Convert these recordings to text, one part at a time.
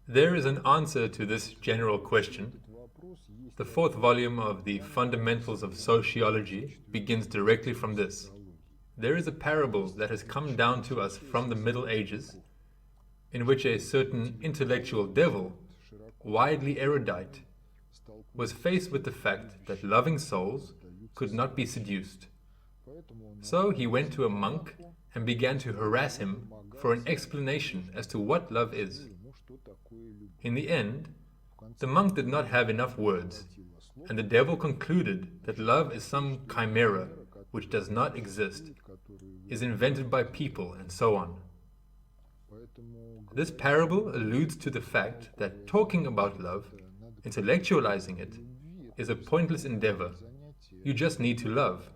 There is an answer to this general question. The fourth volume of the Fundamentals of Sociology begins directly from this. There is a parable that has come down to us from the Middle Ages, in which a certain intellectual devil, widely erudite, was faced with the fact that loving souls could not be seduced. So he went to a monk and began to harass him for an explanation as to what love is. In the end, the monk did not have enough words, and the devil concluded that love is some chimera which does not exist, is invented by people, and so on. This parable alludes to the fact that talking about love, intellectualizing it, is a pointless endeavor. You just need to love.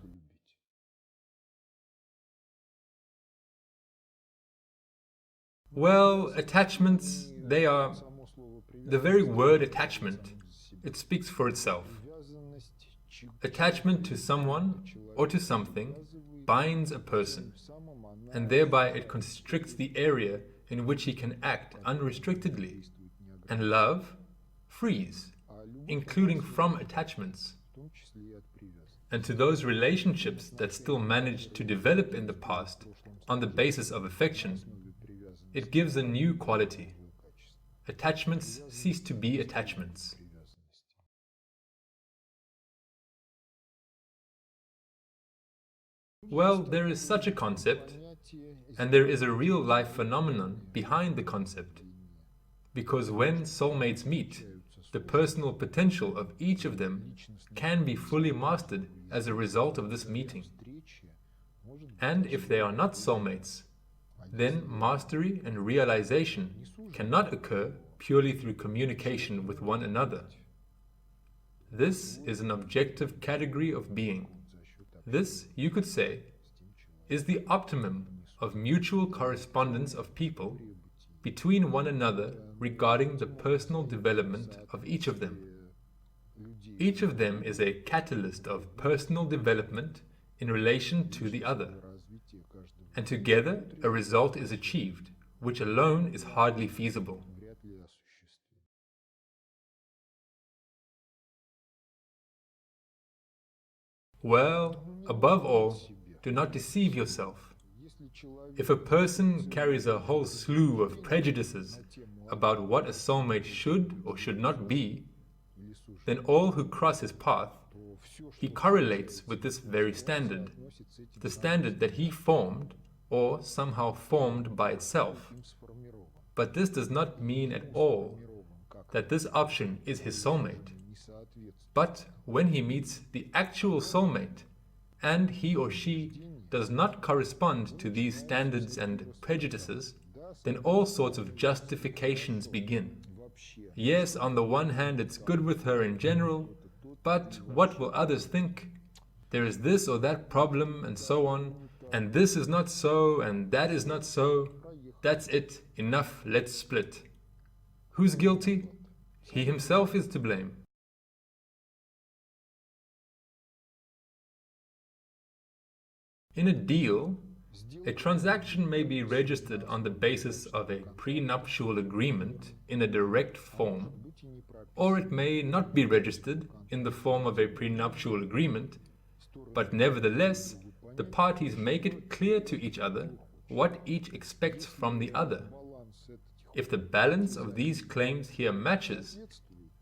Well, attachments, they are... The very word attachment, it speaks for itself. Attachment to someone or to something binds a person, and thereby it constricts the area in which he can act unrestrictedly. And love frees, including from attachments. And to those relationships that still manage to develop in the past on the basis of affection, it gives a new quality. Attachments cease to be attachments. Well, there is such a concept, and there is a real-life phenomenon behind the concept. Because when soulmates meet, the personal potential of each of them can be fully mastered as a result of this meeting. And if they are not soulmates, then mastery and realization cannot occur purely through communication with one another. This is an objective category of being. This, you could say, is the optimum of mutual correspondence of people between one another regarding the personal development of each of them. Each of them is a catalyst of personal development in relation to the other. And together a result is achieved, which alone is hardly feasible. Well, above all, do not deceive yourself. If a person carries a whole slew of prejudices about what a soulmate should or should not be, then all who cross his path, he correlates with this very standard, the standard that he formed or somehow formed by itself. But this does not mean at all that this option is his soulmate. But when he meets the actual soulmate, and he or she does not correspond to these standards and prejudices, then all sorts of justifications begin. Yes, on the one hand it's good with her in general, but what will others think? There is this or that problem, and so on, and this is not so, and that is not so. That's it, enough, let's split. Who's guilty? He himself is to blame. In a deal, a transaction may be registered on the basis of a prenuptial agreement in a direct form, or it may not be registered in the form of a prenuptial agreement, but nevertheless, the parties make it clear to each other what each expects from the other. If the balance of these claims here matches,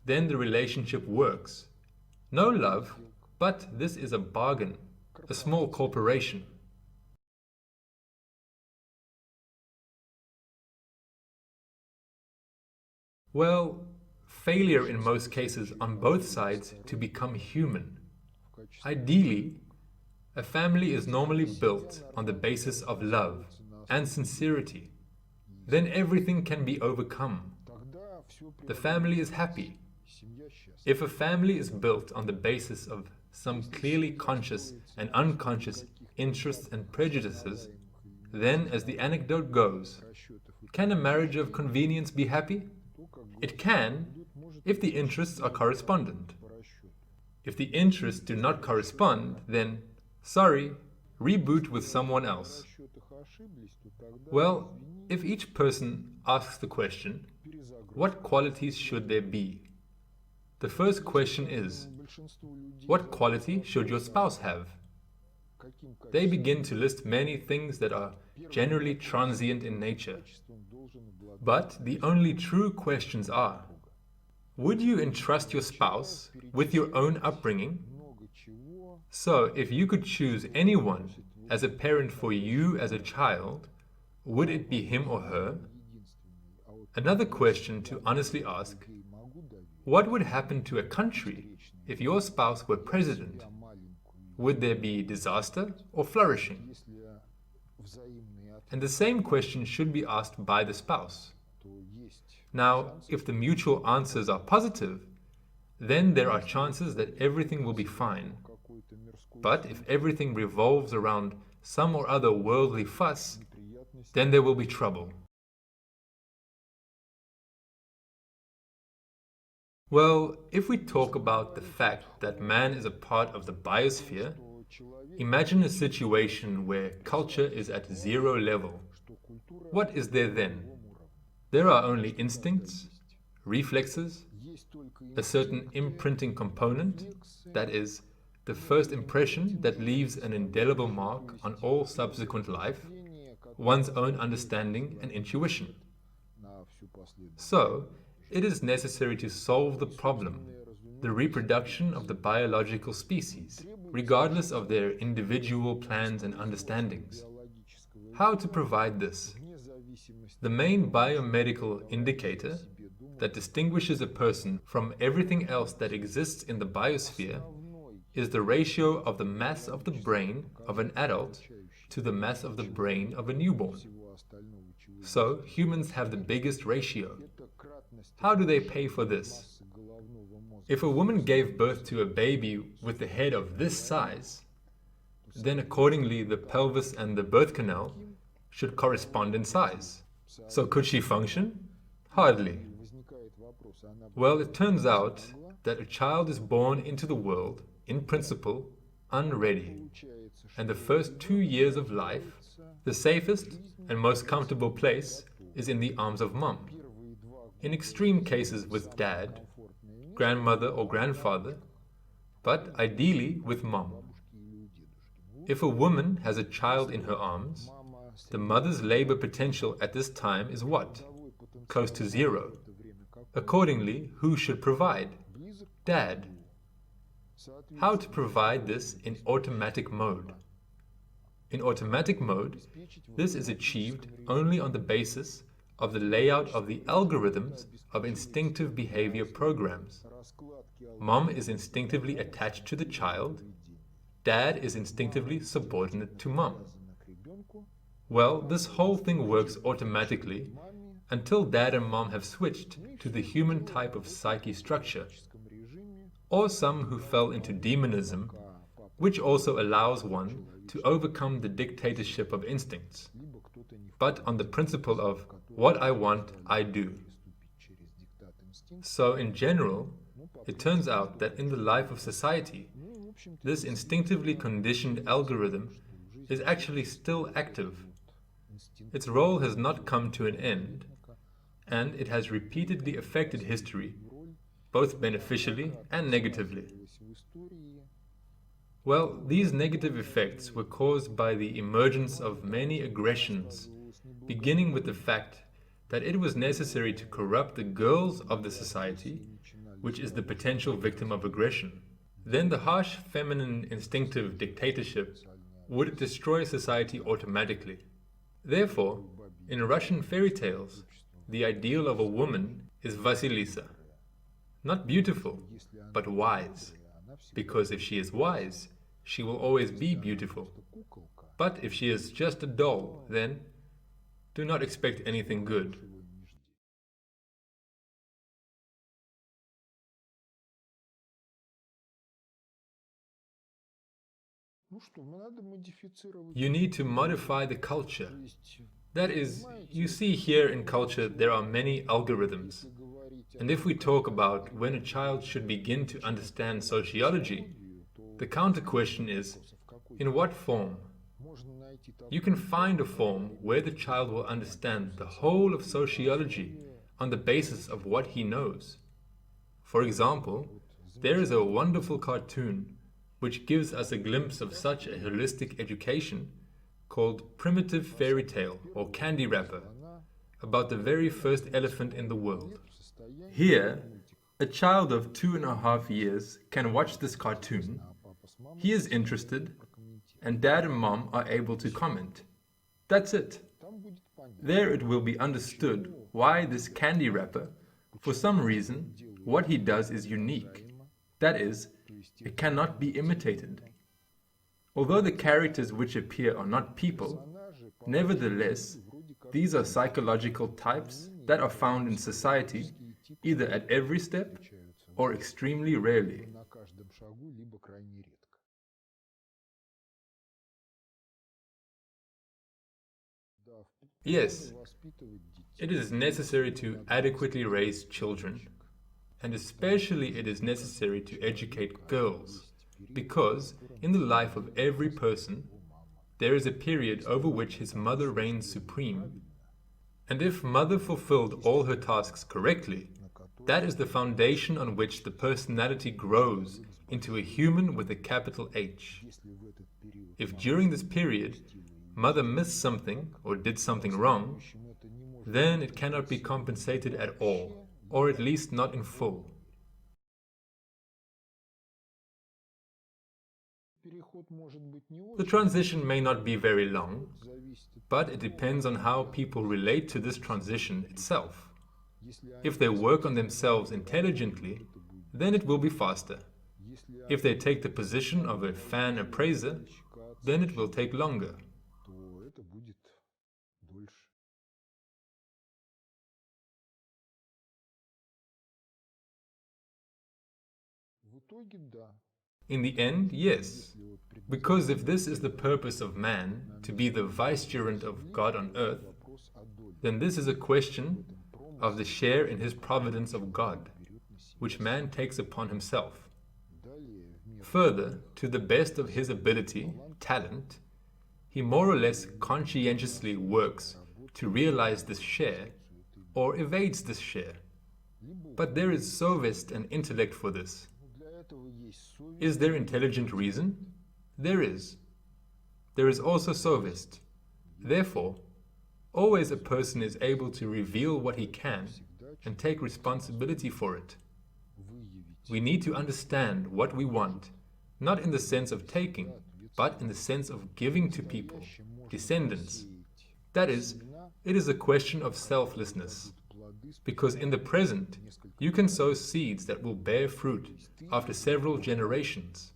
then the relationship works. No love, but this is a bargain, a small corporation. Well, failure in most cases on both sides to become human. Ideally, a family is normally built on the basis of love and sincerity. Then everything can be overcome. The family is happy. If a family is built on the basis of some clearly conscious and unconscious interests and prejudices, then, as the anecdote goes, can a marriage of convenience be happy? It can, if the interests are correspondent. If the interests do not correspond, then, sorry, reboot with someone else. Well, if each person asks the question, what qualities should there be? The first question is, what quality should your spouse have? They begin to list many things that are generally transient in nature. But the only true questions are, would you entrust your spouse with your own upbringing? So, if you could choose anyone as a parent for you as a child, would it be him or her? Another question to honestly ask, what would happen to a country if your spouse were president? Would there be disaster or flourishing? And the same question should be asked by the spouse. Now, if the mutual answers are positive, then there are chances that everything will be fine. But if everything revolves around some or other worldly fuss, then there will be trouble. Well, if we talk about the fact that man is a part of the biosphere, imagine a situation where culture is at zero level. What is there then? There are only instincts, reflexes, a certain imprinting component, that is, the first impression that leaves an indelible mark on all subsequent life, one's own understanding and intuition. So, it is necessary to solve the problem, the reproduction of the biological species, regardless of their individual plans and understandings. How to provide this? The main biomedical indicator that distinguishes a person from everything else that exists in the biosphere is the ratio of the mass of the brain of an adult to the mass of the brain of a newborn. So, humans have the biggest ratio. How do they pay for this? If a woman gave birth to a baby with a head of this size, then accordingly the pelvis and the birth canal should correspond in size. So could she function? Hardly. Well, it turns out that a child is born into the world, in principle, unready. And the first 2 years of life, the safest and most comfortable place is in the arms of mom. In extreme cases with dad, grandmother or grandfather, but ideally with mom. If a woman has a child in her arms, the mother's labor potential at this time is what? Close to zero. Accordingly, who should provide? Dad. How to provide this in automatic mode? In automatic mode, this is achieved only on the basis of the layout of the algorithms of instinctive behavior programs. Mom is instinctively attached to the child. Dad is instinctively subordinate to mom. Well, this whole thing works automatically until dad and mom have switched to the human type of psyche structure, or some who fell into demonism, which also allows one to overcome the dictatorship of instincts, but on the principle of what I want, I do. So in general, it turns out that in the life of society, this instinctively conditioned algorithm is actually still active. Its role has not come to an end, and it has repeatedly affected history, both beneficially and negatively. Well, these negative effects were caused by the emergence of many aggressions, beginning with the fact that it was necessary to corrupt the girls of the society, which is the potential victim of aggression. Then the harsh feminine instinctive dictatorship would destroy society automatically. Therefore, in Russian fairy tales, the ideal of a woman is Vasilisa. Not beautiful, but wise. Because if she is wise, she will always be beautiful. But if she is just a doll, then do not expect anything good. You need to modify the culture. That is, you see here in culture there are many algorithms. And if we talk about when a child should begin to understand sociology, the counter question is, in what form? You can find a form where the child will understand the whole of sociology on the basis of what he knows. For example, there is a wonderful cartoon which gives us a glimpse of such a holistic education called Primitive Fairy Tale or Candy Wrapper, about the very first elephant in the world. Here, a child of 2.5 years can watch this cartoon. He is interested, and dad and mom are able to comment. That's it. There it will be understood why this candy wrapper, for some reason, what he does is unique. That is, it cannot be imitated. Although the characters which appear are not people, nevertheless, these are psychological types that are found in society either at every step or extremely rarely. Yes, it is necessary to adequately raise children, and especially it is necessary to educate girls, because in the life of every person, there is a period over which his mother reigns supreme. And if mother fulfilled all her tasks correctly, that is the foundation on which the personality grows into a human with a capital H. If during this period, mother missed something or did something wrong, then it cannot be compensated at all, or at least not in full. The transition may not be very long, but it depends on how people relate to this transition itself. If they work on themselves intelligently, then it will be faster. If they take the position of a fan appraiser, then it will take longer. In the end, yes. Because if this is the purpose of man, to be the vicegerent of God on earth, then this is a question of the share in his providence of God, which man takes upon himself. Further, to the best of his ability, talent, he more or less conscientiously works to realize this share, or evades this share. But there is sophist and intellect for this. Is there intelligent reason? There is. There is also sophist. Therefore, always a person is able to reveal what he can and take responsibility for it. We need to understand what we want, not in the sense of taking, but in the sense of giving to people, descendants. That is, it is a question of selflessness. Because in the present, you can sow seeds that will bear fruit after several generations.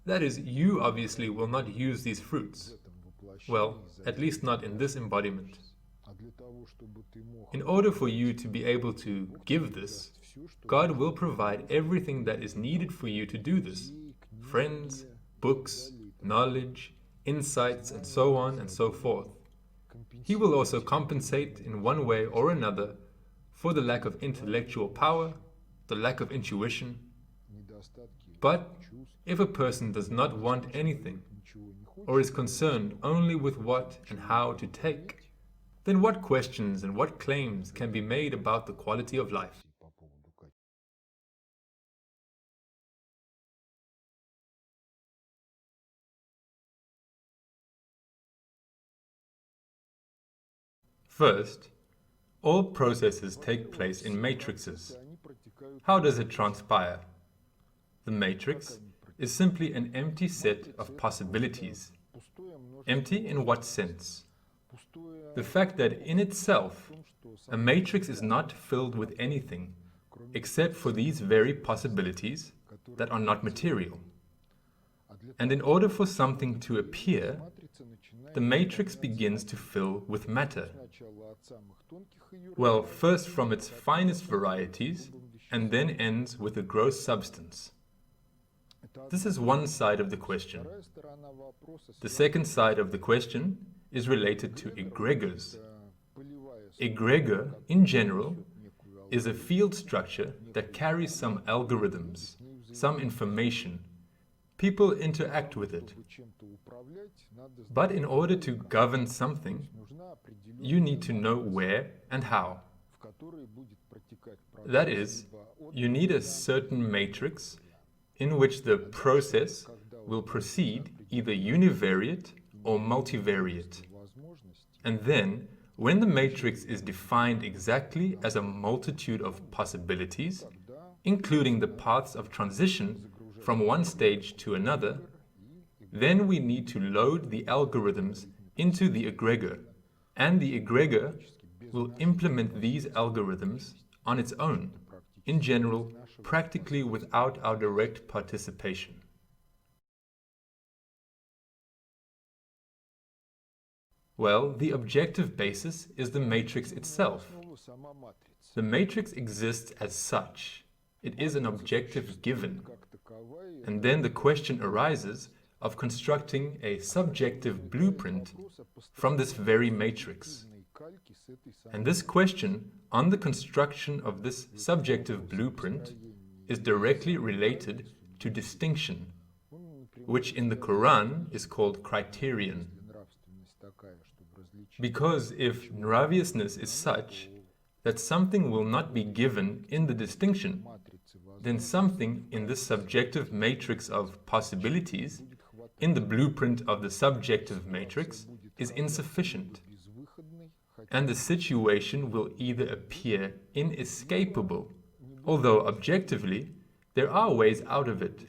That is, you obviously will not use these fruits. Well, at least not in this embodiment. In order for you to be able to give this, God will provide everything that is needed for you to do this. Friends, books, knowledge, insights, and so on and so forth. He will also compensate in one way or another for the lack of intellectual power, the lack of intuition. But if a person does not want anything, or is concerned only with what and how to take, then what questions and what claims can be made about the quality of life? First, all processes take place in matrices. How does it transpire? The matrix is simply an empty set of possibilities. Empty in what sense? The fact that in itself, a matrix is not filled with anything except for these very possibilities that are not material. And in order for something to appear, the matrix begins to fill with matter. Well, first from its finest varieties, and then ends with a gross substance. This is one side of the question. The second side of the question is related to egregors. Egregor, in general, is a field structure that carries some algorithms, some information, people interact with it. But in order to govern something, you need to know where and how. That is, you need a certain matrix in which the process will proceed either univariate or multivariate. And then, when the matrix is defined exactly as a multitude of possibilities, including the paths of transition from one stage to another, then we need to load the algorithms into the egregor, and the egregor will implement these algorithms on its own, in general, practically without our direct participation. Well, the objective basis is the matrix itself. The matrix exists as such. It is an objective given. And then the question arises of constructing a subjective blueprint from this very matrix. And this question on the construction of this subjective blueprint is directly related to distinction, which in the Quran is called criterion. Because if Praviousness is such that something will not be given in the distinction, then something in this subjective matrix of possibilities, in the blueprint of the subjective matrix, is insufficient. And the situation will either appear inescapable, although objectively there are ways out of it,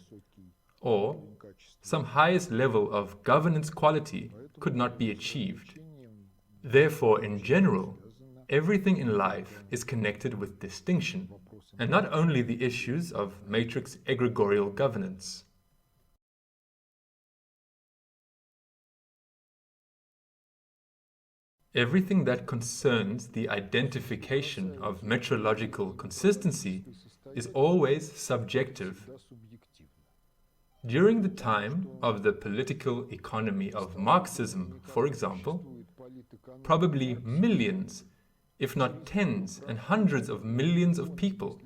or some highest level of governance quality could not be achieved. Therefore, in general, everything in life is connected with distinction, and not only the issues of matrix egregorial governance. Everything that concerns the identification of metrological consistency is always subjective. During the time of the political economy of Marxism, for example, probably millions, if not tens and hundreds of millions of people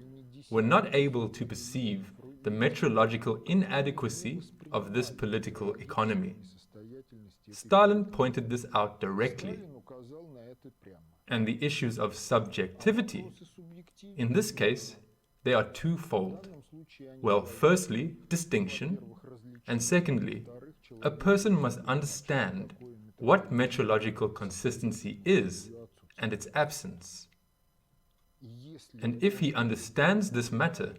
were not able to perceive the metrological inadequacy of this political economy. Stalin pointed this out directly. And the issues of subjectivity, in this case, they are twofold. Well, firstly, distinction, and secondly, a person must understand what metrological consistency is and its absence. And if he understands this matter,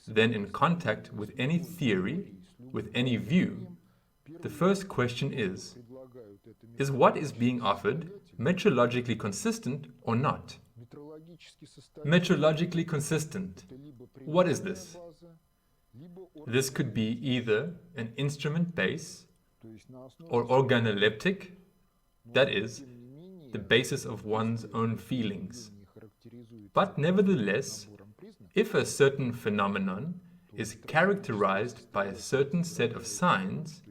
then in contact with any theory, with any view, the first question is what is being offered metrologically consistent or not? Metrologically consistent. What is this? This could be either an instrument base or organoleptic, that is, the basis of one's own feelings. But nevertheless, if a certain phenomenon is characterized by a certain set of signs,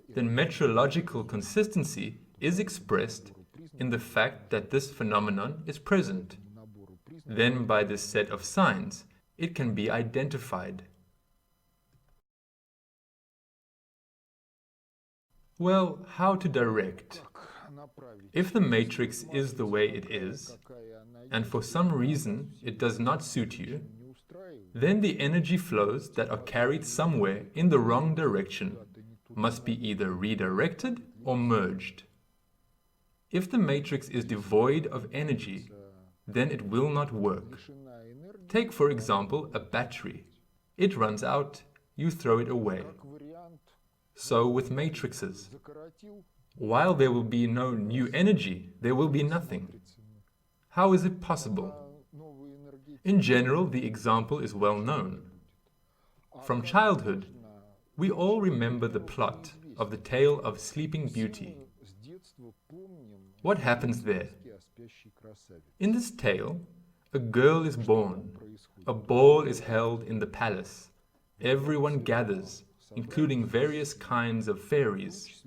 then metrological consistency is expressed in the fact that this phenomenon is present. Then by this set of signs, it can be identified. Well, how to direct? If the matrix is the way it is, and for some reason it does not suit you, then the energy flows that are carried somewhere in the wrong direction must be either redirected or merged. If the matrix is devoid of energy, then it will not work. Take, for example, a battery. It runs out, you throw it away. So with matrices. While there will be no new energy, there will be nothing. How is it possible? In general, the example is well known. From childhood, we all remember the plot of the tale of Sleeping Beauty. What happens there? In this tale, a girl is born. A ball is held in the palace. Everyone gathers, including various kinds of fairies.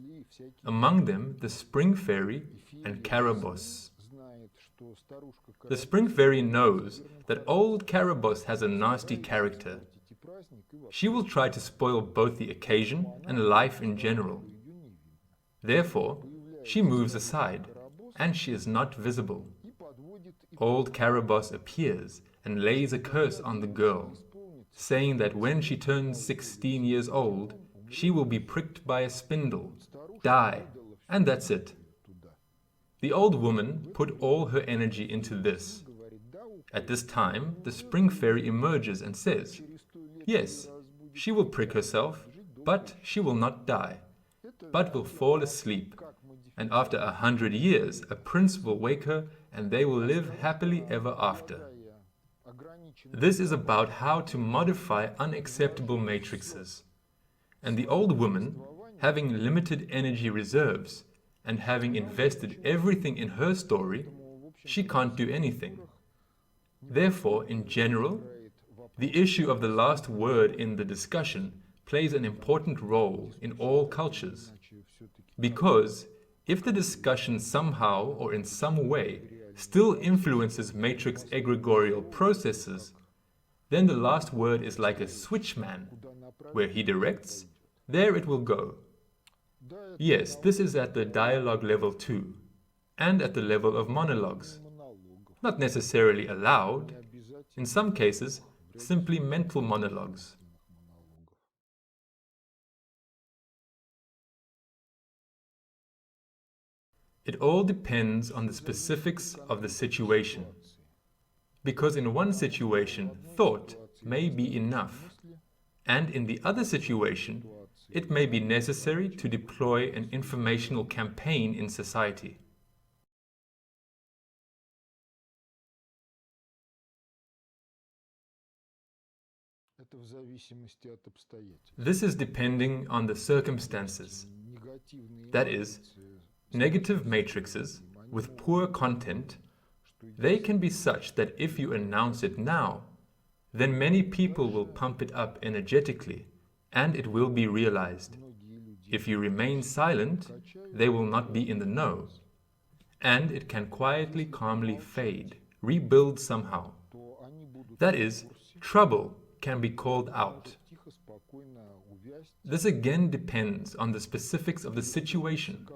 Among them, the spring fairy and Caraboss. The spring fairy knows that old Caraboss has a nasty character, She will try to spoil both the occasion and life in general. Therefore, she moves aside, and she is not visible. Old Karabos appears and lays a curse on the girl, saying that when she turns 16 years old, she will be pricked by a spindle, die, and that's it. The old woman put all her energy into this. At this time, the spring fairy emerges and says, yes, she will prick herself, but she will not die, but will fall asleep. And after 100 years, a prince will wake her, and they will live happily ever after. This is about how to modify unacceptable matrices. And the old woman, having limited energy reserves, and having invested everything in her story, she can't do anything. Therefore, in general, the issue of the last word in the discussion plays an important role in all cultures. Because if the discussion somehow or in some way still influences matrix egregorial processes, then the last word is like a switchman. Where he directs, there it will go. Yes, this is at the dialogue level too, and at the level of monologues. Not necessarily aloud, in some cases, simply mental monologues. It all depends on the specifics of the situation. Because in one situation, thought may be enough, and in the other situation, it may be necessary to deploy an informational campaign in society. This is depending on the circumstances. That is, negative matrices with poor content, they can be such that if you announce it now, then many people will pump it up energetically, and it will be realized. If you remain silent, they will not be in the know, and it can quietly, calmly fade, rebuild somehow. That is, trouble can be called out. This again depends on the specifics of the situation.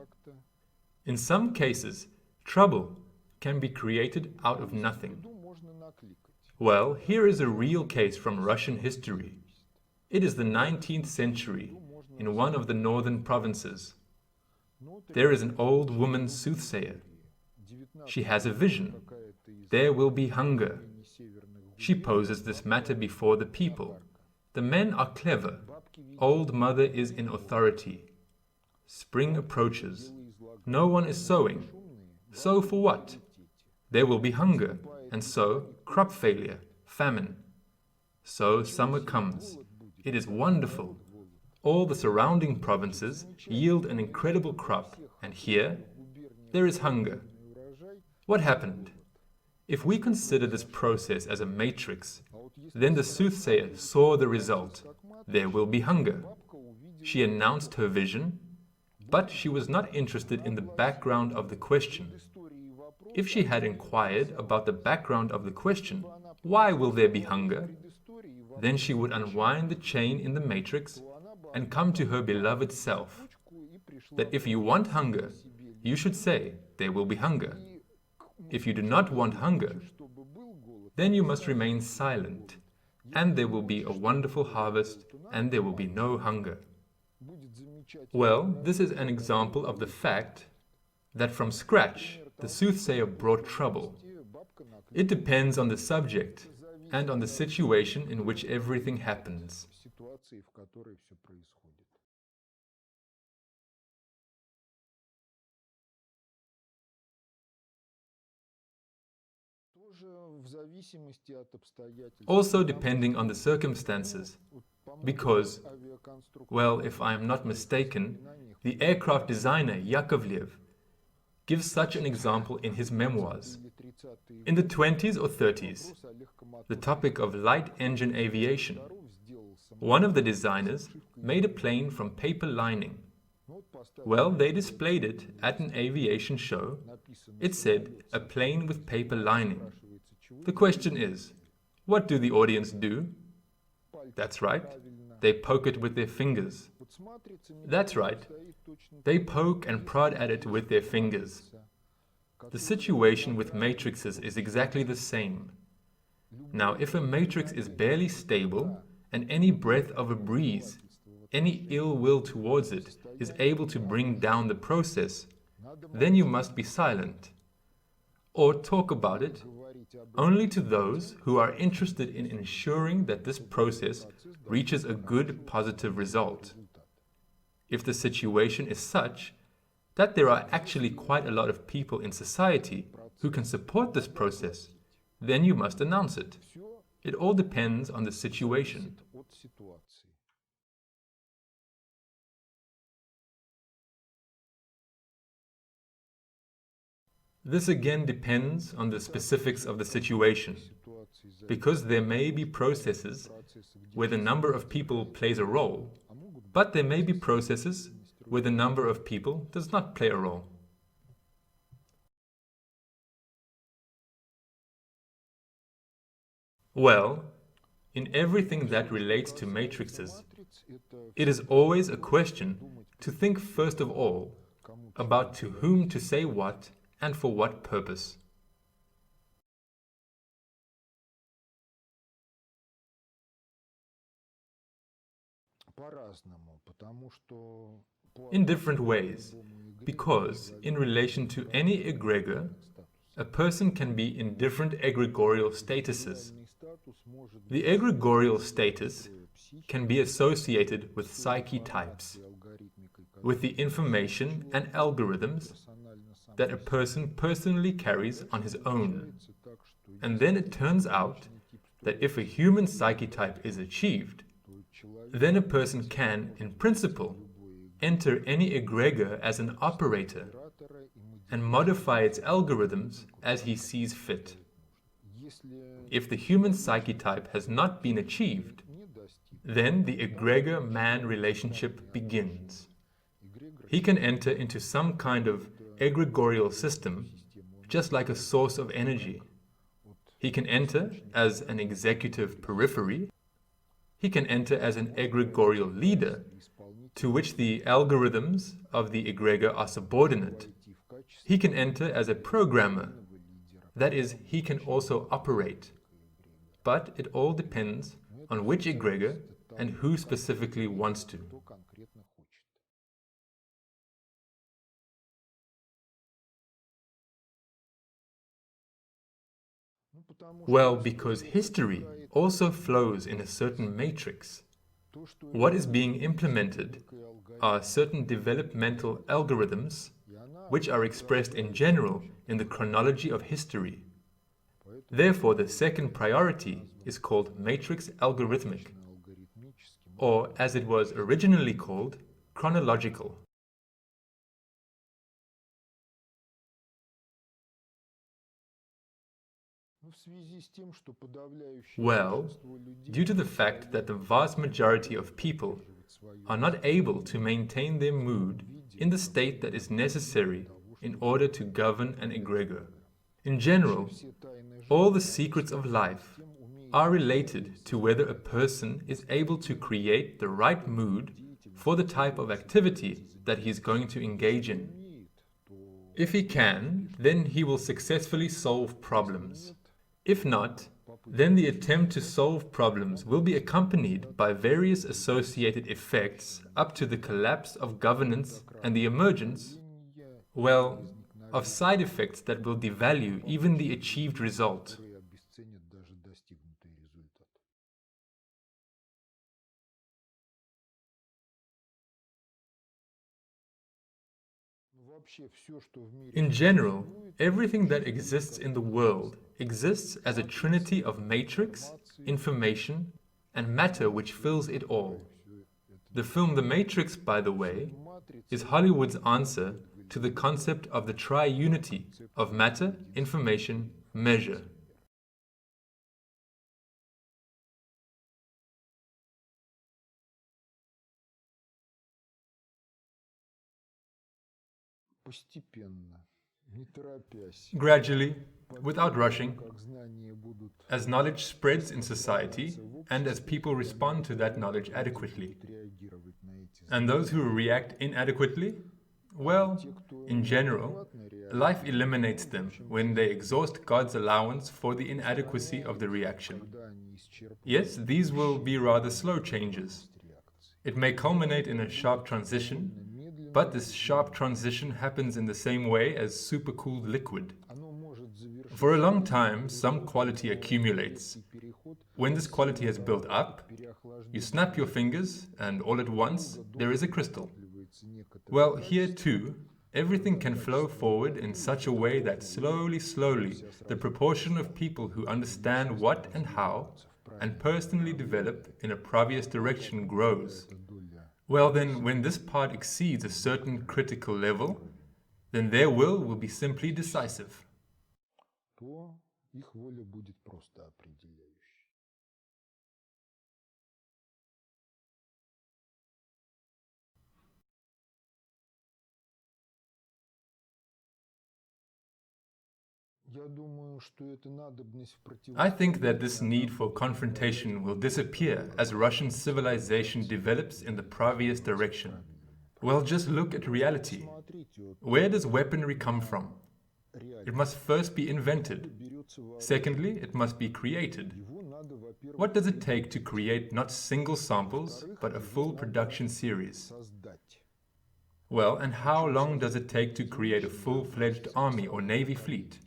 In some cases, trouble can be created out of nothing. Well, here is a real case from Russian history. It is the 19th century, in one of the northern provinces. There is an old woman soothsayer. She has a vision. There will be hunger. She poses this matter before the people. The men are clever. Old mother is in authority. Spring approaches. No one is sowing. Sow for what? There will be hunger, and so crop failure, famine. So summer comes. It is wonderful. All the surrounding provinces yield an incredible crop, and here, there is hunger. What happened? If we consider this process as a matrix, then the soothsayer saw the result. There will be hunger. She announced her vision, but she was not interested in the background of the question. If she had inquired about the background of the question, why will there be hunger? Then she would unwind the chain in the matrix and come to her beloved self. That if you want hunger, you should say, there will be hunger. If you do not want hunger, then you must remain silent, and there will be a wonderful harvest, and there will be no hunger. Well, this is an example of the fact that from scratch, the soothsayer brought trouble. It depends on the subject and on the situation in which everything happens. Also depending on the circumstances, because, well, if I am not mistaken, the aircraft designer Yakovlev gives such an example in his memoirs. In the 20s or 30s, the topic of light engine aviation, one of the designers made a plane from paper lining. Well, they displayed it at an aviation show. It said, a plane with paper lining. The question is, what do the audience do? That's right. They poke it with their fingers. That's right. They poke and prod at it with their fingers. The situation with matrices is exactly the same. Now, if a matrix is barely stable, and any breath of a breeze, any ill will towards it, is able to bring down the process, then you must be silent, or talk about it only to those who are interested in ensuring that this process reaches a good positive result. If the situation is such that there are actually quite a lot of people in society who can support this process, then you must announce it. It all depends on the situation. This again depends on the specifics of the situation, because there may be processes where the number of people plays a role, but there may be processes where the number of people does not play a role. Well, in everything that relates to matrices, it is always a question to think first of all about to whom to say what and for what purpose. In different ways, because in relation to any egregor, a person can be in different egregorial statuses. The egregorial status can be associated with psyche types, with the information and algorithms that a person personally carries on his own. And then it turns out that if a human psyche type is achieved, then a person can, in principle, enter any egregor as an operator and modify its algorithms as he sees fit. If the human psyche type has not been achieved, then the egregor-man relationship begins. He can enter into some kind of egregorial system, just like a source of energy. He can enter as an executive periphery. He can enter as an egregorial leader, to which the algorithms of the egregor are subordinate. He can enter as a programmer. That is, he can also operate. But it all depends on which egregor and who specifically wants to. Well, because history also flows in a certain matrix. What is being implemented are certain developmental algorithms which are expressed in general in the chronology of history. Therefore, the second priority is called matrix algorithmic, or as it was originally called, chronological. Well, due to the fact that the vast majority of people are not able to maintain their mood in the state that is necessary in order to govern an egregor. In general, all the secrets of life are related to whether a person is able to create the right mood for the type of activity that he is going to engage in. If he can, then he will successfully solve problems. If not, then the attempt to solve problems will be accompanied by various associated effects up to the collapse of governance and the emergence, well, of side effects that will devalue even the achieved result. In general, everything that exists in the world exists as a trinity of matrix, information, and matter which fills it all. The film The Matrix, by the way, is Hollywood's answer to the concept of the triunity of matter, information, measure. Gradually, without rushing, as knowledge spreads in society, and as people respond to that knowledge adequately. And those who react inadequately, well, in general, life eliminates them when they exhaust God's allowance for the inadequacy of the reaction. Yes, these will be rather slow changes. It may culminate in a sharp transition, but this sharp transition happens in the same way as supercooled liquid. For a long time, some quality accumulates. When this quality has built up, you snap your fingers, and all at once, there is a crystal. Well, here too, everything can flow forward in such a way that slowly, the proportion of people who understand what and how, and personally develop in a Pravious direction grows. Well then, when this part exceeds a certain critical level, then their will be simply decisive. То их воля будет просто определяющей. I think that this need for confrontation will disappear as Russian civilization develops in the Pravious direction. Well, just look at reality. Where does weaponry come from? It must first be invented. Secondly, it must be created. What does it take to create not single samples, but a full production series? Well, and how long does it take to create a full-fledged army or navy fleet?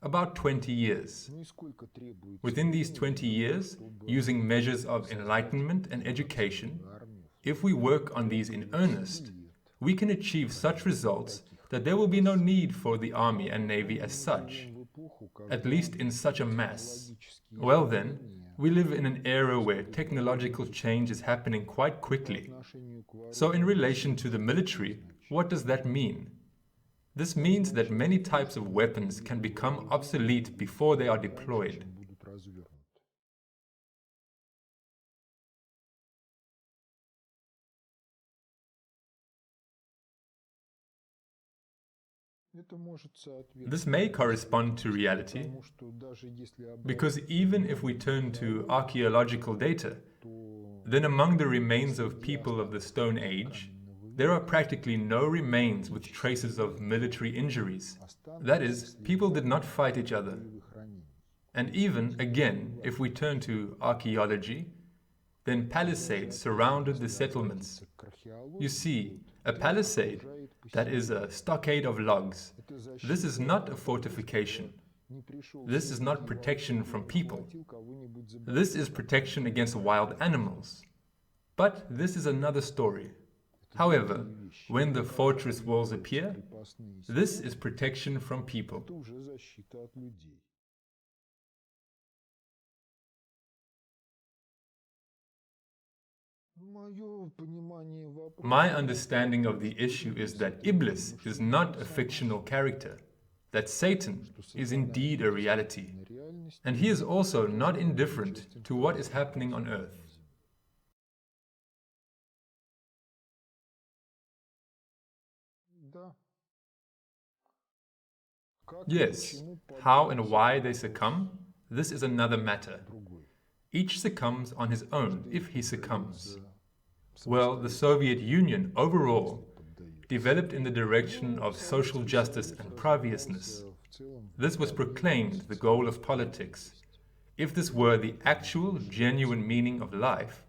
About 20 years. Within these 20 years, using measures of enlightenment and education, if we work on these in earnest, we can achieve such results that there will be no need for the army and navy as such, at least in such a mass. Well then, we live in an era where technological change is happening quite quickly. So in relation to the military, what does that mean? This means that many types of weapons can become obsolete before they are deployed. This may correspond to reality, because even if we turn to archaeological data, then among the remains of people of the Stone Age, there are practically no remains with traces of military injuries. That is, people did not fight each other. And even, again, if we turn to archaeology, then palisades surrounded the settlements. You see, a palisade, that is a stockade of logs, this is not a fortification. This is not protection from people. This is protection against wild animals. But this is another story. However, when the fortress walls appear, this is protection from people. My understanding of the issue is that Iblis is not a fictional character, that Satan is indeed a reality, and he is also not indifferent to what is happening on earth. Yes, how and why they succumb, this is another matter. Each succumbs on his own if he succumbs. Well, the Soviet Union overall developed in the direction of social justice and Praviousness. This was proclaimed the goal of politics. If this were the actual, genuine meaning of life,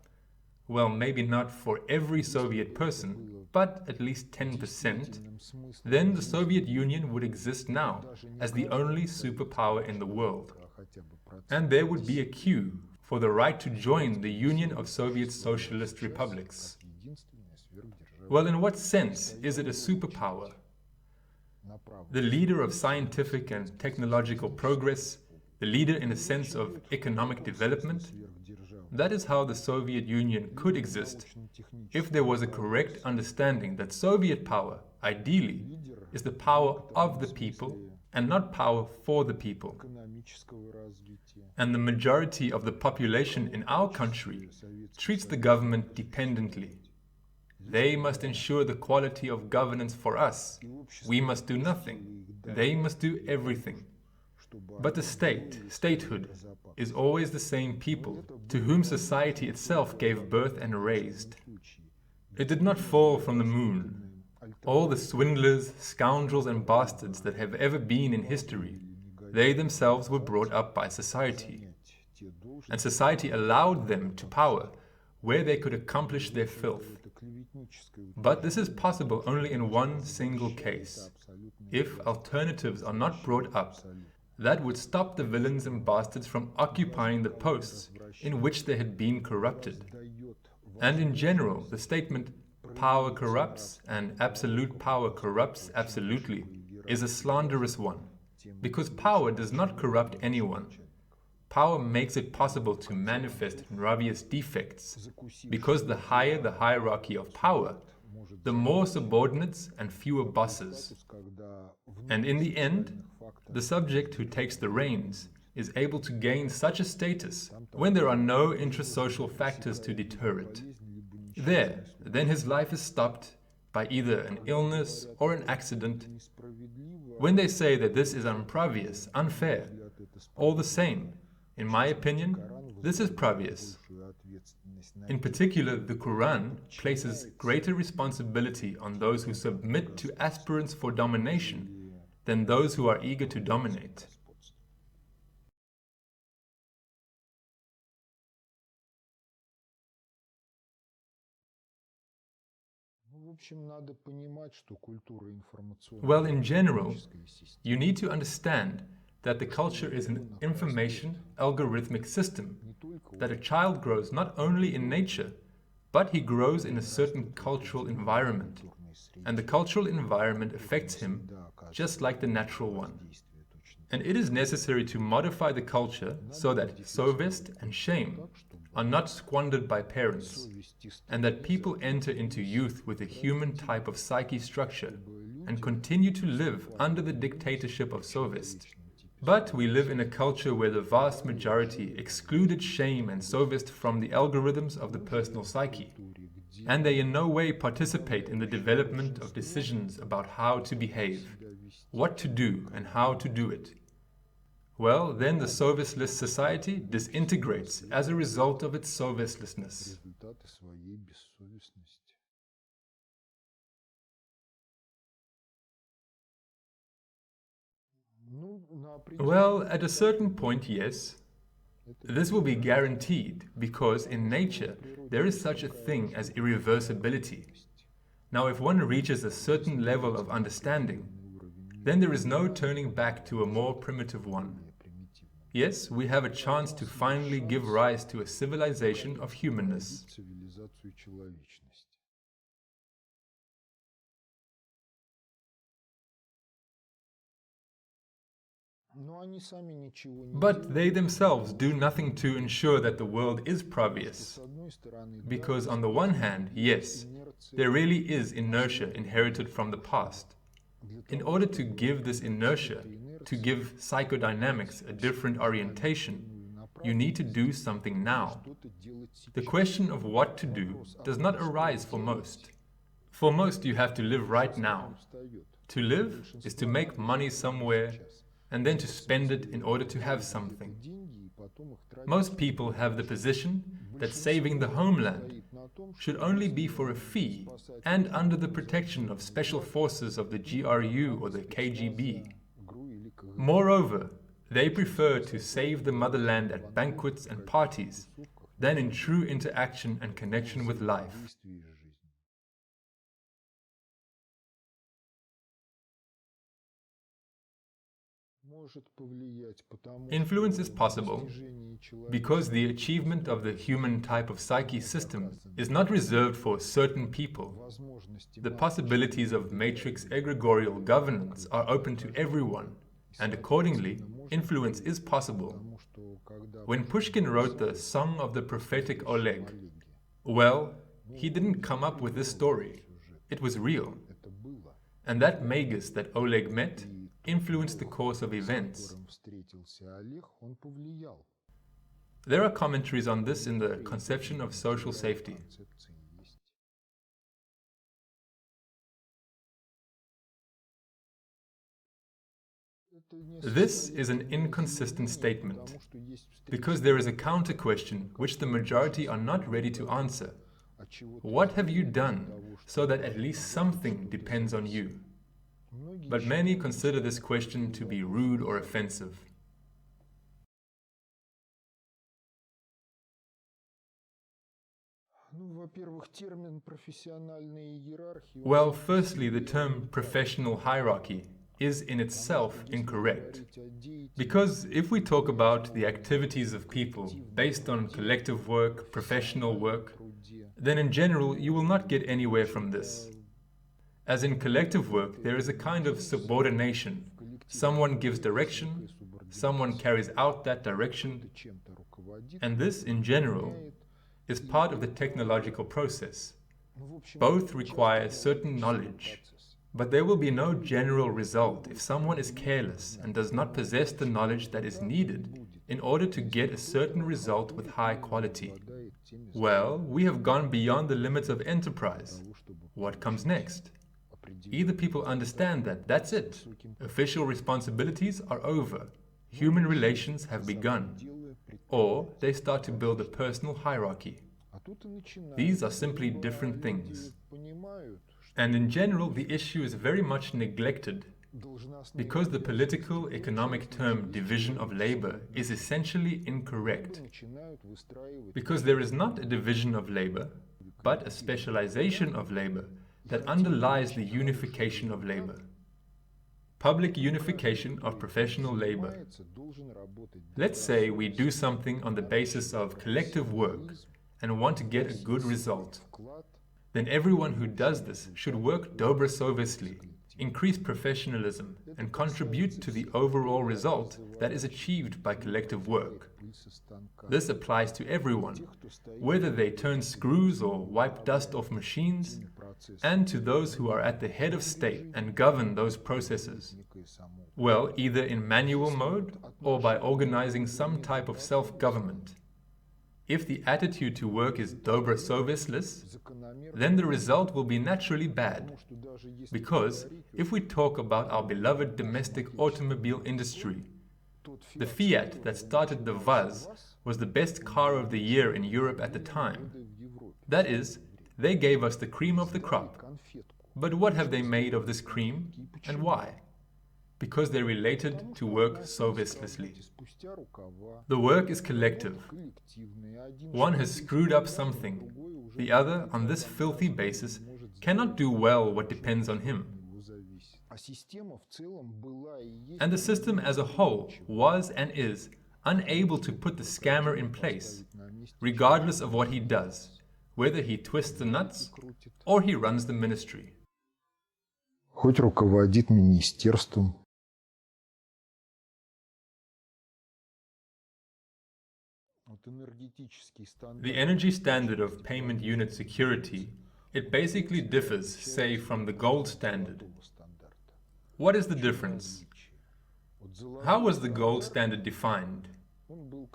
well, maybe not for every Soviet person, but at least 10%, then the Soviet Union would exist now as the only superpower in the world. And there would be a queue for the right to join the Union of Soviet Socialist Republics. Well, in what sense is it a superpower? The leader of scientific and technological progress, the leader in a sense of economic development? That is how the Soviet Union could exist if there was a correct understanding that Soviet power, ideally, is the power of the people and not power for the people. And the majority of the population in our country treats the government dependently. They must ensure the quality of governance for us. We must do nothing. They must do everything. But the state, statehood, is always the same people to whom society itself gave birth and raised. It did not fall from the moon. All the swindlers, scoundrels and bastards that have ever been in history, they themselves were brought up by society. And society allowed them to power where they could accomplish their filth. But this is possible only in one single case. If alternatives are not brought up, that would stop the villains and bastards from occupying the posts in which they had been corrupted. And in general, the statement, power corrupts and absolute power corrupts absolutely, is a slanderous one, because power does not corrupt anyone. Power makes it possible to manifest Praviousness defects, because the higher the hierarchy of power, the more subordinates and fewer bosses. And in the end, the subject who takes the reins is able to gain such a status when there are no intrasocial factors to deter it. Then his life is stopped by either an illness or an accident. When they say that this is unpravious, unfair, all the same, in my opinion, this is pravious. In particular, the Quran places greater responsibility on those who submit to aspirants for domination than those who are eager to dominate. Well, in general, you need to understand that the culture is an information algorithmic system, that a child grows not only in nature, but he grows in a certain cultural environment, and the cultural environment affects him just like the natural one. And it is necessary to modify the culture so that sovest and shame are not squandered by parents, and that people enter into youth with a human type of psyche structure and continue to live under the dictatorship of sovest. But we live in a culture where the vast majority excluded shame and sovest from the algorithms of the personal psyche, and they in no way participate in the development of decisions about how to behave, what to do and how to do it. Well, then the sovestless society disintegrates as a result of its sovestlessness. Well, at a certain point, yes. This will be guaranteed because in nature there is such a thing as irreversibility. Now, if one reaches a certain level of understanding, then there is no turning back to a more primitive one. Yes, we have a chance to finally give rise to a civilization of humanness. But they themselves do nothing to ensure that the world is pravious. Because on the one hand, yes, there really is inertia inherited from the past. In order to give this inertia, to give psychodynamics a different orientation, you need to do something now. The question of what to do does not arise for most. For most, you have to live right now. To live is to make money somewhere and then to spend it in order to have something. Most people have the position that saving the homeland should only be for a fee and under the protection of special forces of the GRU or the KGB. Moreover, they prefer to save the motherland at banquets and parties than in true interaction and connection with life. Influence is possible because the achievement of the human type of psyche system is not reserved for certain people. The possibilities of matrix egregorial governance are open to everyone, and accordingly, influence is possible. When Pushkin wrote the Song of the Prophetic Oleg, well, he didn't come up with this story. It was real. And that magus that Oleg met influenced the course of events. There are commentaries on this in the Conception of Social Safety. This is an inconsistent statement, because there is a counter question which the majority are not ready to answer. What have you done so that at least something depends on you? But many consider this question to be rude or offensive. Well, firstly, the term professional hierarchy is in itself incorrect. Because if we talk about the activities of people based on collective work, professional work, then in general you will not get anywhere from this. As in collective work, there is a kind of subordination. Someone gives direction, someone carries out that direction, and this, in general, is part of the technological process. Both require certain knowledge, but there will be no general result if someone is careless and does not possess the knowledge that is needed in order to get a certain result with high quality. Well, we have gone beyond the limits of enterprise. What comes next? Either people understand that that's it, official responsibilities are over, human relations have begun, or they start to build a personal hierarchy. These are simply different things. And in general, the issue is very much neglected because the political economic term division of labor is essentially incorrect. Because there is not a division of labor, but a specialization of labor that underlies the unification of labor. Public unification of professional labor. Let's say we do something on the basis of collective work and want to get a good result. Then everyone who does this should work dobrosoviestly, increase professionalism, and contribute to the overall result that is achieved by collective work. This applies to everyone, whether they turn screws or wipe dust off machines, and to those who are at the head of state and govern those processes. Well, either in manual mode or by organizing some type of self-government. If the attitude to work is dobrosoviestless, then the result will be naturally bad. Because if we talk about our beloved domestic automobile industry, the Fiat that started the Vaz was the best car of the year in Europe at the time. That is, they gave us the cream of the crop. But what have they made of this cream, and why? Because they related to work soviestlessly. The work is collective. One has screwed up something. The other, on this filthy basis, cannot do well what depends on him. And the system as a whole was and is unable to put the scammer in place, regardless of what he does, whether he twists the nuts or he runs the ministry. Хоть руководит министерством. The energy standard of payment unit security, it basically differs, say, from the gold standard. What is the difference? How was the gold standard defined?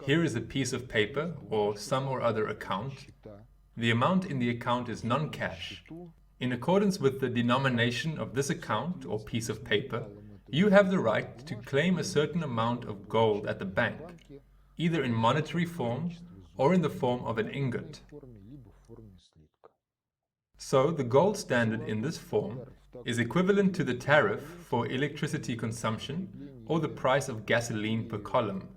Here is a piece of paper or some or other account. The amount in the account is non-cash. In accordance with the denomination of this account or piece of paper, you have the right to claim a certain amount of gold at the bank, either in monetary form or in the form of an ingot. So the gold standard in this form is equivalent to the tariff for electricity consumption or the price of gasoline per column.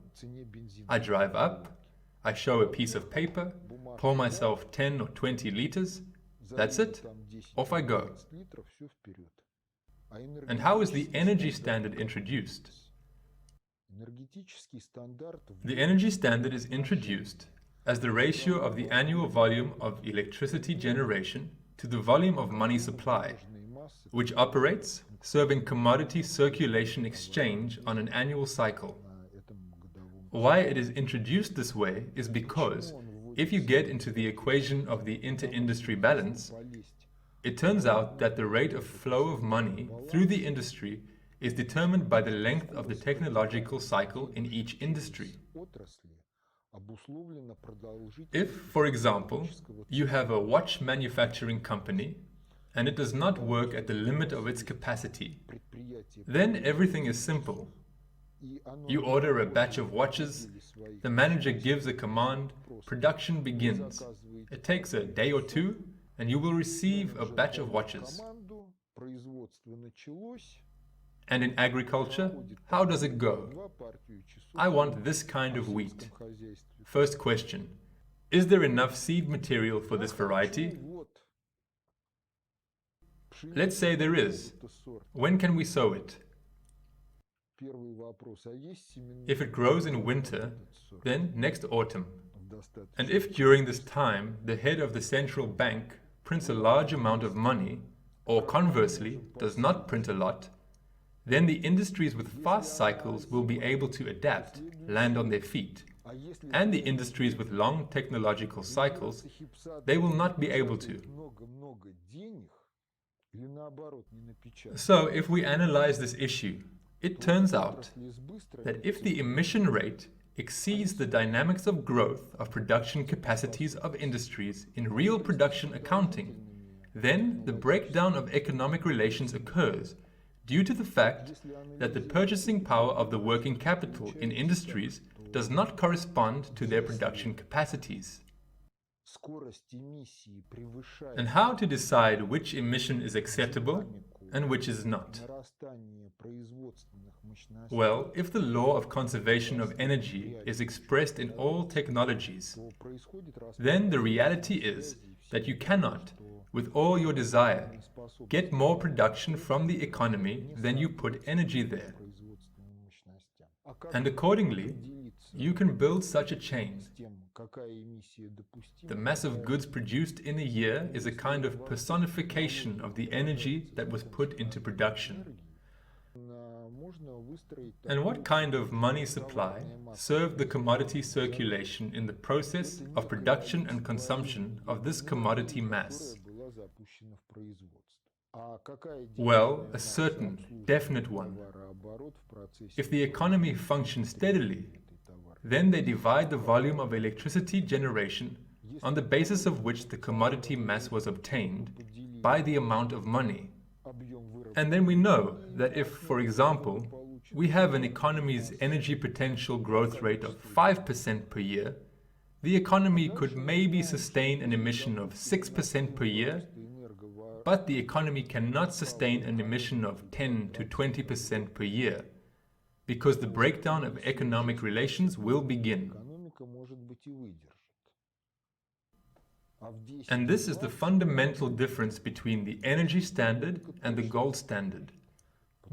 I drive up, I show a piece of paper, pour myself 10 or 20 liters, that's it, off I go. And how is the energy standard introduced? The energy standard is introduced as the ratio of the annual volume of electricity generation to the volume of money supply, which operates, serving commodity circulation exchange on an annual cycle. Why it is introduced this way is because if you get into the equation of the inter-industry balance, it turns out that the rate of flow of money through the industry is determined by the length of the technological cycle in each industry. If, for example, you have a watch manufacturing company and it does not work at the limit of its capacity, then everything is simple. You order a batch of watches, the manager gives a command, production begins. It takes a day or two, and you will receive a batch of watches. And in agriculture, how does it go? I want this kind of wheat. First question, is there enough seed material for this variety? Let's say there is. When can we sow it? If it grows in winter, then next autumn. And if during this time the head of the central bank prints a large amount of money, or conversely, does not print a lot, then the industries with fast cycles will be able to adapt, land on their feet. And the industries with long technological cycles, they will not be able to. So if we analyze this issue, it turns out that if the emission rate exceeds the dynamics of growth of production capacities of industries in real production accounting, then the breakdown of economic relations occurs due to the fact that the purchasing power of the working capital in industries does not correspond to their production capacities. And how to decide which emission is acceptable and which is not? Well, if the law of conservation of energy is expressed in all technologies, then the reality is that you cannot, with all your desire, get more production from the economy than you put energy there. And accordingly, you can build such a chain. The mass of goods produced in a year is a kind of personification of the energy that was put into production. And what kind of money supply served the commodity circulation in the process of production and consumption of this commodity mass? Well, a certain, definite one. If the economy functions steadily, then they divide the volume of electricity generation on the basis of which the commodity mass was obtained by the amount of money. And then we know that if, for example, we have an economy's energy potential growth rate of 5% per year, the economy could maybe sustain an emission of 6% per year, but the economy cannot sustain an emission of 10 to 20% per year, because the breakdown of economic relations will begin. And this is the fundamental difference between the energy standard and the gold standard,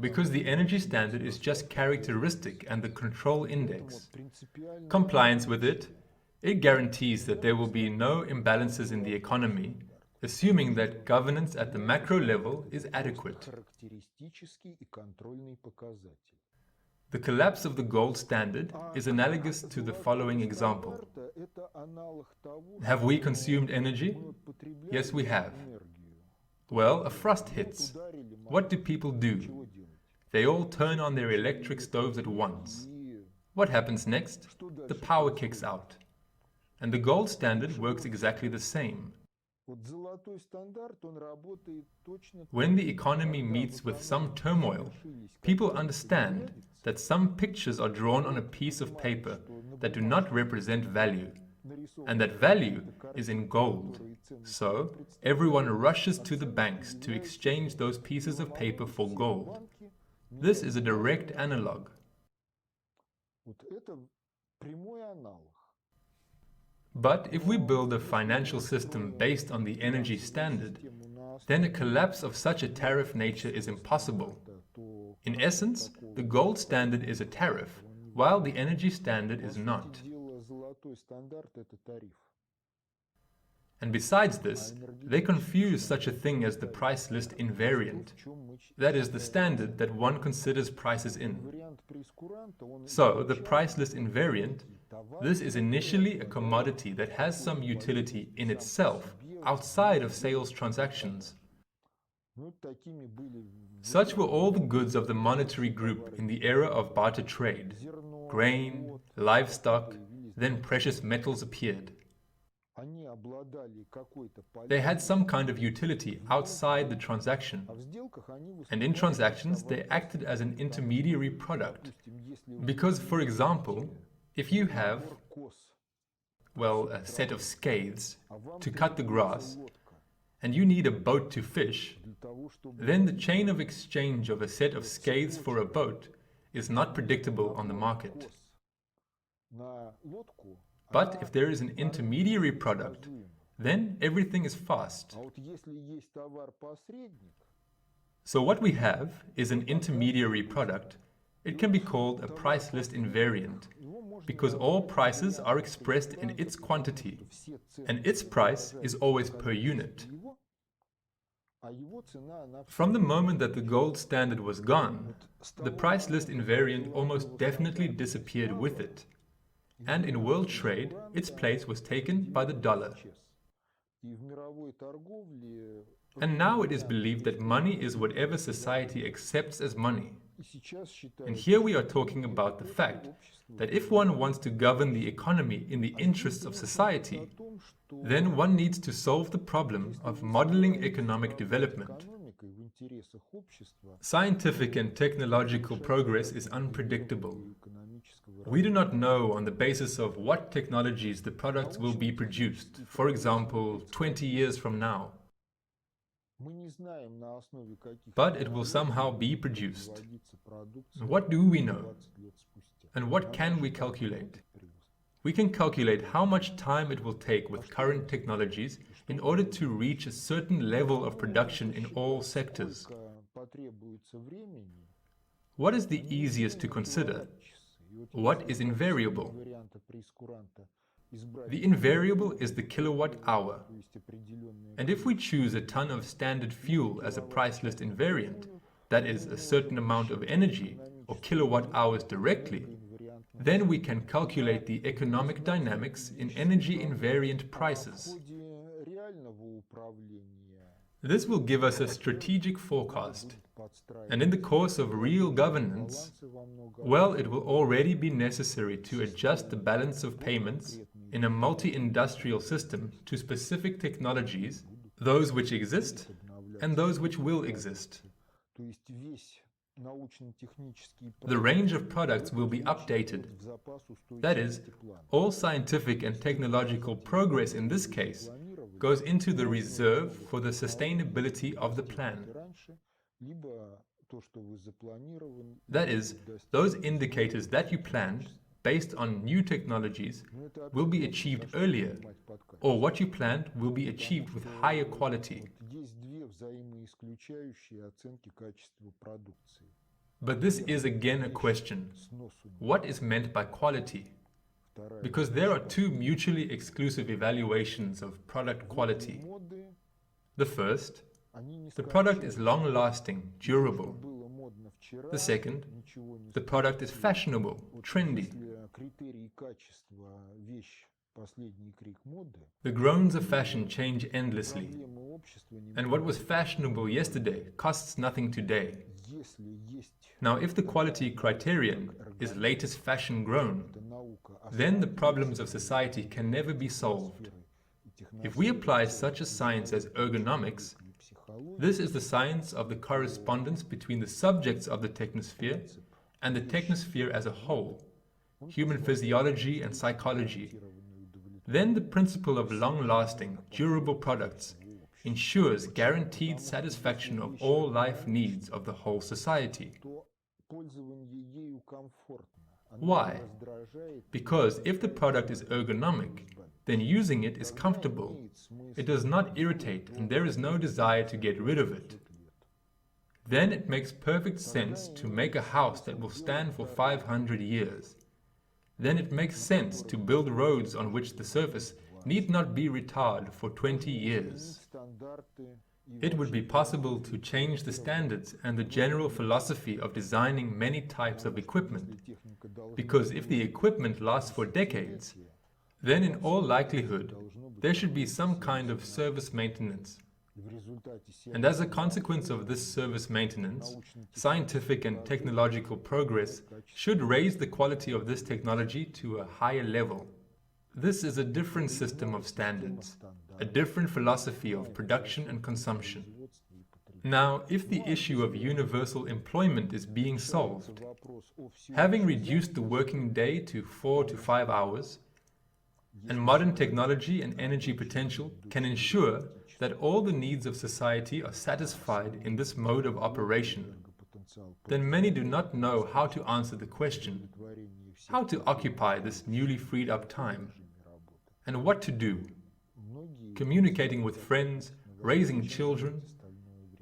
because the energy standard is just characteristic and the control index. Compliance with it, it guarantees that there will be no imbalances in the economy, assuming that governance at the macro level is adequate. The collapse of the gold standard is analogous to the following example. Have we consumed energy? Yes, we have. Well, a frost hits. What do people do? They all turn on their electric stoves at once. What happens next? The power kicks out. And the gold standard works exactly the same. When the economy meets with some turmoil, people understand that some pictures are drawn on a piece of paper that do not represent value, and that value is in gold. So, everyone rushes to the banks to exchange those pieces of paper for gold. This is a direct analog. But if we build a financial system based on the energy standard, then a collapse of such a tariff nature is impossible. In essence, the gold standard is a tariff, while the energy standard is not. And besides this, they confuse such a thing as the price list invariant, that is the standard that one considers prices in. So, the price list invariant, this is initially a commodity that has some utility in itself, outside of sales transactions. Such were all the goods of the monetary group in the era of barter trade. Grain, livestock, then precious metals appeared. Они обладали какой-то They had some kind of utility outside the transaction, в сделках они and in transactions they acted as an intermediary product. Because, for example, if you have, well, a set of scythes to cut the grass, and you need a boat to fish, then the chain of exchange of a set of scythes for a boat is not predictable on the market. But if there is an intermediary product, then everything is fast. So what we have is an intermediary product. It can be called a price list invariant, because all prices are expressed in its quantity, and its price is always per unit. From the moment that the gold standard was gone, the price list invariant almost definitely disappeared with it, and in world trade, its place was taken by the dollar. And now it is believed that money is whatever society accepts as money. And here we are talking about the fact that if one wants to govern the economy in the interests of society, then one needs to solve the problem of modeling economic development. Scientific and technological progress is unpredictable. We do not know on the basis of what technologies the products will be produced, for example, 20 years from now. But it will somehow be produced. What do we know? And what can we calculate? We can calculate how much time it will take with current technologies in order to reach a certain level of production in all sectors. What is the easiest to consider? What is invariable? The invariable is the kilowatt hour. And if we choose a ton of standard fuel as a price list invariant, that is a certain amount of energy or kilowatt hours directly, then we can calculate the economic dynamics in energy invariant prices. This will give us a strategic forecast, and in the course of real governance, well, it will already be necessary to adjust the balance of payments in a multi-industrial system to specific technologies, those which exist and those which will exist. The range of products will be updated. That is, all scientific and technological progress in this case goes into the reserve for the sustainability of the plan. That is, those indicators that you planned based on new technologies will be achieved earlier, or what you planned will be achieved with higher quality. But this is again a question. What is meant by quality? Because there are two mutually exclusive evaluations of product quality. The first, the product is long-lasting, durable. The second, the product is fashionable, trendy. The groans of fashion change endlessly, and what was fashionable yesterday costs nothing today. Now, if the quality criterion is latest fashion grown, then the problems of society can never be solved. If we apply such a science as ergonomics, this is the science of the correspondence between the subjects of the technosphere and the technosphere as a whole, human physiology and psychology. Then the principle of long-lasting, durable products ensures guaranteed satisfaction of all life needs of the whole society. Why? Because if the product is ergonomic, then using it is comfortable. It does not irritate and there is no desire to get rid of it. Then it makes perfect sense to make a house that will stand for 500 years. Then it makes sense to build roads on which the surface need not be retarred for 20 years. It would be possible to change the standards and the general philosophy of designing many types of equipment, because if the equipment lasts for decades, then in all likelihood there should be some kind of service maintenance. And as a consequence of this service maintenance, scientific and technological progress should raise the quality of this technology to a higher level. This is a different system of standards, a different philosophy of production and consumption. Now, if the issue of universal employment is being solved, having reduced the working day to 4 to 5 hours, and modern technology and energy potential can ensure that all the needs of society are satisfied in this mode of operation, then many do not know how to answer the question, how to occupy this newly freed up time, and what to do. Communicating with friends, raising children,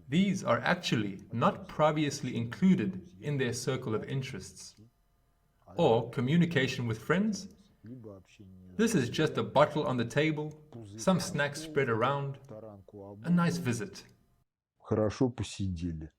these are actually not previously included in their circle of interests. Or communication with friends? This is just a bottle on the table, some snacks spread around, a nice visit. Хорошо посидели.